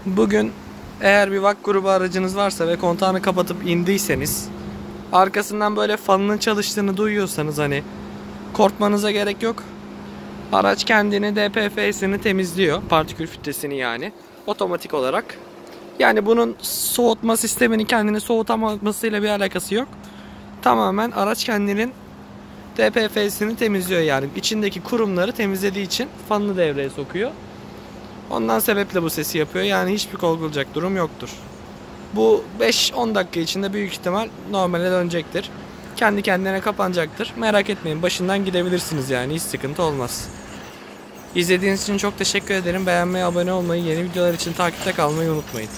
Bugün eğer bir VAK grubu aracınız varsa ve kontağını kapatıp indiyseniz, arkasından böyle fanının çalıştığını duyuyorsanız hani korkmanıza gerek yok. Araç kendini DPF'sini temizliyor, partikül filtresini yani otomatik olarak. Yani bunun soğutma sistemini kendini soğutamamasıyla bir alakası yok. Tamamen araç kendinin DPF'sini temizliyor, yani içindeki kurumları temizlediği için fanını devreye sokuyor. Ondan sebeple bu sesi yapıyor. Yani hiçbir korkulacak durum yoktur. Bu 5-10 dakika içinde büyük ihtimal normale dönecektir. Kendi kendine kapanacaktır. Merak etmeyin, başından gidebilirsiniz yani, hiç sıkıntı olmaz. İzlediğiniz için çok teşekkür ederim. Beğenmeyi, abone olmayı, yeni videolar için takipte kalmayı unutmayın.